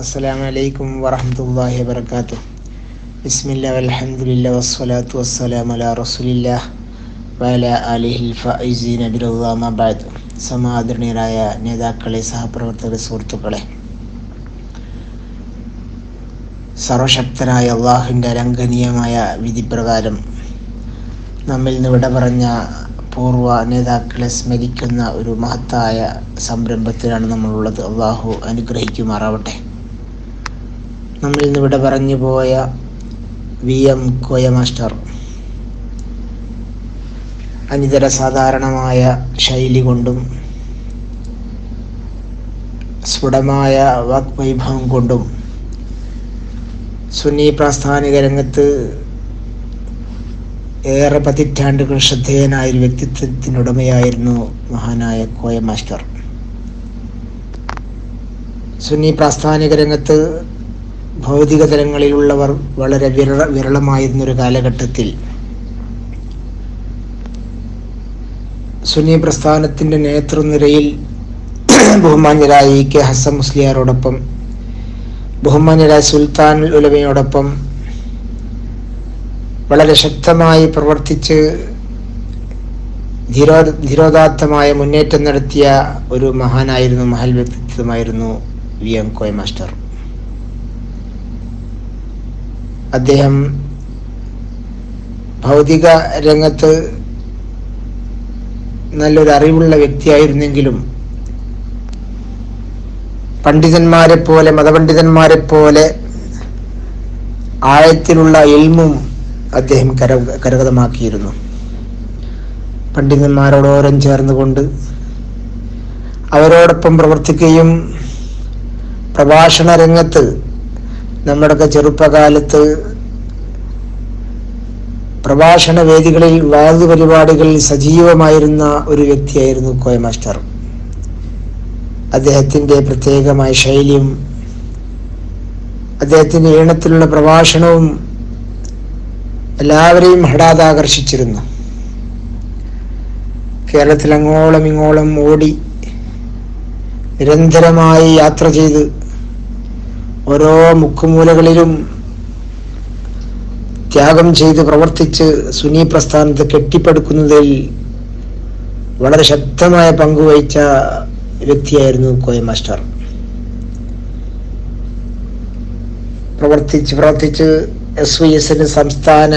അസ്സലാമു അലൈക്കും വറഹ്മത്തുള്ളാഹി വബറകാതുഹു. ബിസ്മില്ലാഹി വൽഹംദുലില്ലാഹി വസ്സലാത്തു വസ്സലാമു അലാ റസൂലില്ലാഹി വഅലാ ആലിഹിൽ ഫൈസീന ബിറളില്ലാഹി അമ്മാ ബഅദ്. സമാദരണീയരായ നേതാക്കളെ, സഹപ്രവർത്തകരെ, സുഹൃത്തുക്കളെ, സർവശക്തനായ അള്ളാഹുവിൻ്റെ അലംഘനീയമായ വിധിപ്രകാരം നമ്മിൽ നിന്ന് വിട പറഞ്ഞ പൂർവ്വ നേതാക്കളെ സ്മരിക്കുന്ന ഒരു മഹത്തായ സംരംഭത്തിലാണ് നമ്മളുള്ളത്. അള്ളാഹു അനുഗ്രഹിക്കുമാറാവട്ടെ. നമ്മിൽ നിന്ന് വിട പറഞ്ഞു പോയ VM കോയ മാസ്റ്റർ അനിതര സാധാരണമായ ശൈലി കൊണ്ടും സ്ഫുടമായ വാഗ്വൈഭവം കൊണ്ടും സുന്നി പ്രാസ്ഥാനിക രംഗത്ത് ഏറെ പതിറ്റാണ്ടുകൾ ശ്രദ്ധേയനായ ഒരു വ്യക്തിത്വത്തിനുടമയായിരുന്നു മഹാനായ കോയ മാസ്റ്റർ. സുന്നി പ്രാസ്ഥാനിക രംഗത്ത് ഭൗതിക തലങ്ങളിലുള്ളവർ വളരെ വിരളമായിരുന്നൊരു കാലഘട്ടത്തിൽ സുന്നി പ്രസ്ഥാനത്തിൻ്റെ നേതൃനിരയിൽ ബഹുമാന്യരായ EK ഹസൻ മുസ്ലിയാരോടൊപ്പം, ബഹുമാന്യരായ സുൽത്താനുൽ ഉലമയോടൊപ്പം വളരെ ശക്തമായി പ്രവർത്തിച്ച് ധീരോദാത്തമായ മുന്നേറ്റം നടത്തിയ ഒരു മഹാനായിരുന്നു, മഹൽ വ്യക്തിത്വമായിരുന്നു VM കോയ മാസ്റ്റർ. അദ്ദേഹം ഭൗതിക രംഗത്ത് നല്ലൊരു അറിവുള്ള വ്യക്തിയായിരുന്നെങ്കിലും പണ്ഡിതന്മാരെ പോലെ, മതപണ്ഡിതന്മാരെ പോലെ ആഴത്തിലുള്ള ഇൽമും അദ്ദേഹം കരഗതമാക്കിയിരുന്നു. പണ്ഡിതന്മാരോടോരം ചേർന്നുകൊണ്ട് അവരോടൊപ്പം പ്രവർത്തിക്കുകയും പ്രഭാഷണ രംഗത്ത് നമ്മുടെയൊക്കെ ചെറുപ്പകാലത്ത് പ്രഭാഷണ വേദികളിൽ, വാദ പരിപാടികളിൽ സജീവമായിരുന്ന ഒരു വ്യക്തിയായിരുന്നു കോയ മാസ്റ്റർ. അദ്ദേഹത്തിൻ്റെ പ്രത്യേകമായ ശൈലിയും അദ്ദേഹത്തിൻ്റെ ഈണത്തിലുള്ള പ്രഭാഷണവും എല്ലാവരെയും ഹഠാത് ആകർഷിച്ചിരുന്നു. കേരളത്തിൽ അങ്ങോളം ഇങ്ങോളം ഓടി നിരന്തരമായി യാത്ര ചെയ്ത് ഓരോ മുക്കുമൂലകളിലും ത്യാഗം ചെയ്ത് പ്രവർത്തിച്ച് സുന്നി പ്രസ്ഥാനത്തെ കെട്ടിപ്പടുക്കുന്നതിൽ വളരെ ശക്തമായ പങ്കുവഹിച്ച വ്യക്തിയായിരുന്നു കോയ മാസ്റ്റർ. പ്രവർത്തിച്ച് SYSന്റെ സംസ്ഥാന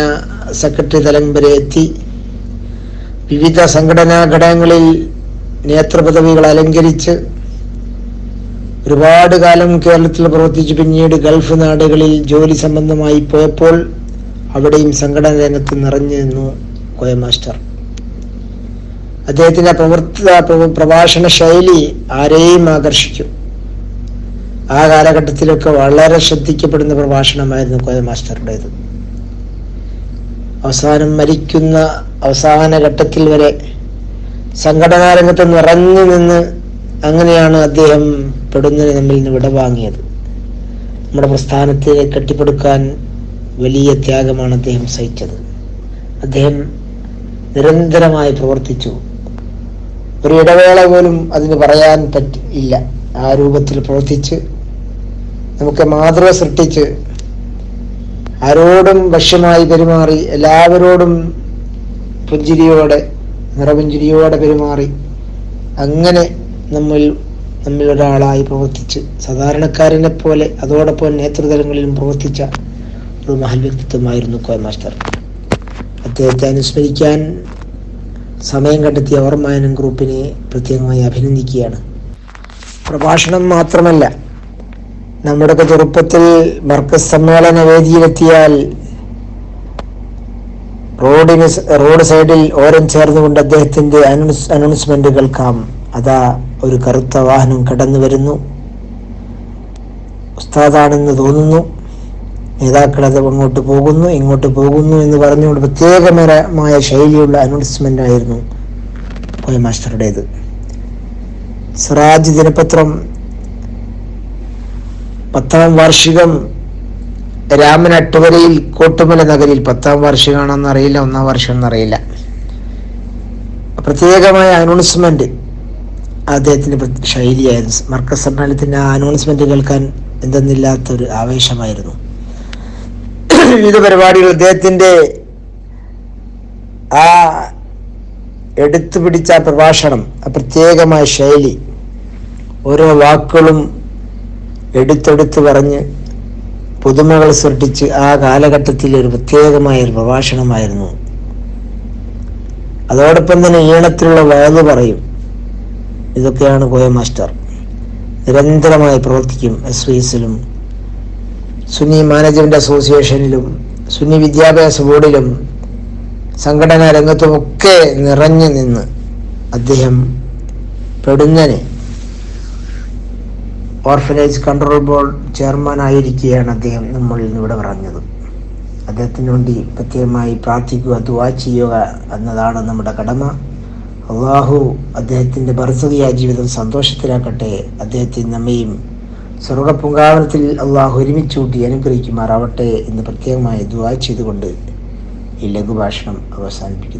സെക്രട്ടറി തലം വരെ എത്തി. വിവിധ സംഘടനാ ഘടകങ്ങളിൽ നേതൃപദവികൾ അലങ്കരിച്ച് ഒരുപാട് കാലം കേരളത്തിൽ പ്രവർത്തിച്ച് പിന്നീട് ഗൾഫ് നാടുകളിൽ ജോലി സംബന്ധമായി പോയപ്പോൾ അവിടെയും സംഘടനാ രംഗത്ത് നിറഞ്ഞു നിന്നു കോയ മാസ്റ്റർ. അദ്ദേഹത്തിന്റെ പ്രഭാഷണ ശൈലി ആരെയും ആകർഷിക്കും. ആ കാലഘട്ടത്തിലൊക്കെ വളരെ ശ്രദ്ധിക്കപ്പെടുന്ന പ്രഭാഷണമായിരുന്നു കോയ മാസ്റ്ററുടേത്. അവസാനം മരിക്കുന്ന അവസാന ഘട്ടത്തിൽ വരെ സംഘടനാ രംഗത്ത് നിറഞ്ഞു നിന്ന് അങ്ങനെയാണ് അദ്ദേഹം പെടുന്നതിന് നമ്മിൽ നിന്ന് വിടവാങ്ങിയത്. നമ്മുടെ പ്രസ്ഥാനത്തെ കെട്ടിപ്പടുക്കാൻ വലിയ ത്യാഗമാണ് അദ്ദേഹം സഹിച്ചത്. അദ്ദേഹം നിരന്തരമായി പ്രവർത്തിച്ചു. ഒരു ഇടവേള പോലും അതിന് പറയാൻ പറ്റില്ല. ആ രൂപത്തിൽ പ്രവർത്തിച്ച് നമുക്ക് മാതൃക സൃഷ്ടിച്ച് ആരോടും വശ്യമായി പെരുമാറി, എല്ലാവരോടും നിറപുഞ്ചിരിയോടെ പെരുമാറി അങ്ങനെ നമ്മിൽ ഒരാളായി പ്രവർത്തിച്ച് സാധാരണക്കാരനെ പോലെ അതോടൊപ്പം നേതൃതലങ്ങളിലും പ്രവർത്തിച്ച ഒരു മഹൽ വ്യക്തിത്വമായിരുന്നു കോയ മാസ്റ്റർ. അദ്ദേഹത്തെ അനുസ്മരിക്കാൻ സമയം കണ്ടെത്തിയ ഓർമ്മയനം ഗ്രൂപ്പിനെ പ്രത്യേകമായി അഭിനന്ദിക്കുകയാണ്. പ്രഭാഷണം മാത്രമല്ല, നമ്മുടെയൊക്കെ ചെറുപ്പത്തിൽ മർക്കസ് സമ്മേളന വേദിയിലെത്തിയാൽ റോഡ് സൈഡിൽ ഓരം ചേർന്നുകൊണ്ട് അദ്ദേഹത്തിന്റെ അനൗൺസ്മെന്റ് കേൾക്കാം. അതാ ഒരു കറുത്ത വാഹനം കടന്നു വരുന്നു, ഉസ്താദാണെന്ന് തോന്നുന്നു, നേതാക്കൾ അത് അങ്ങോട്ട് പോകുന്നു, ഇങ്ങോട്ട് പോകുന്നു എന്ന് പറഞ്ഞുകൊണ്ട് പ്രത്യേകമായ ശൈലിയുള്ള അനൗൺസ്മെന്റ് ആയിരുന്നു കോയ മാസ്റ്ററുടേത്. സിറാജ് ദിനപത്രം 10ാം വാർഷികം രാമൻ അട്ടുവരയിൽ കോട്ടുമല നഗരിൽ, 10ാം വാർഷികമാണെന്നറിയില്ല, 1ാം വാർഷികം എന്നറിയില്ല, പ്രത്യേകമായ അനൗൺസ്മെന്റ് അദ്ദേഹത്തിന്റെ ശൈലിയായിരുന്നു. മർക്കസ് സമ്മേളനത്തിന്റെ ആ അനൗൺസ്മെന്റ് കേൾക്കാൻ എന്തെന്നില്ലാത്തൊരു ആവേശമായിരുന്നു. വിവിധ പരിപാടികൾ അദ്ദേഹത്തിൻ്റെ ആ എടുത്തു പിടിച്ച പ്രഭാഷണം, ആ പ്രത്യേകമായ ശൈലി, ഓരോ വാക്കുകളും എടുത്തെടുത്ത് പറഞ്ഞ് പുതുമകൾ സൃഷ്ടിച്ച് ആ കാലഘട്ടത്തിൽ ഒരു പ്രത്യേകമായ ഒരു പ്രഭാഷണമായിരുന്നു. അതോടൊപ്പം തന്നെ ഈണത്തിലുള്ള വയത് പറയും. ഇതൊക്കെയാണ് കോയ മാസ്റ്റർ. നിരന്തരമായി പ്രവർത്തിക്കും. SYSലും സുന്നി മാനേജ്മെന്റ് അസോസിയേഷനിലും സുന്നി വിദ്യാഭ്യാസ ബോർഡിലും സംഘടനാ രംഗത്തുമൊക്കെ നിറഞ്ഞു നിന്ന് അദ്ദേഹം പെടുന്നനെ ഓർഫനേജ് കൺട്രോൾ ബോർഡ് ചെയർമാൻ ആയിരിക്കുകയാണ് അദ്ദേഹം നമ്മളിൽ നിന്ന് ഇവിടെ പറഞ്ഞത്. അദ്ദേഹത്തിന് വേണ്ടി പ്രത്യേകമായി പ്രാർത്ഥിക്കുക, ദുആ ചെയ്യുക എന്നതാണ് നമ്മുടെ കടമ. അള്ളാഹു അദ്ദേഹത്തിൻ്റെ ബർസഖിയ ജീവിതം സന്തോഷത്തിലാക്കട്ടെ. അദ്ദേഹത്തിന് നമ്മയും സ്വർഗപൂങ്കാവനത്തിൽ അള്ളാഹു ഒരുമിച്ച് കൂട്ടി അനുഗ്രഹിക്കുമാറാവട്ടെ എന്ന് പ്രത്യേകമായി ദുആ ചെയ്തുകൊണ്ട് ഈ ലഘുഭാഷണം അവസാനിപ്പിക്കുന്നു.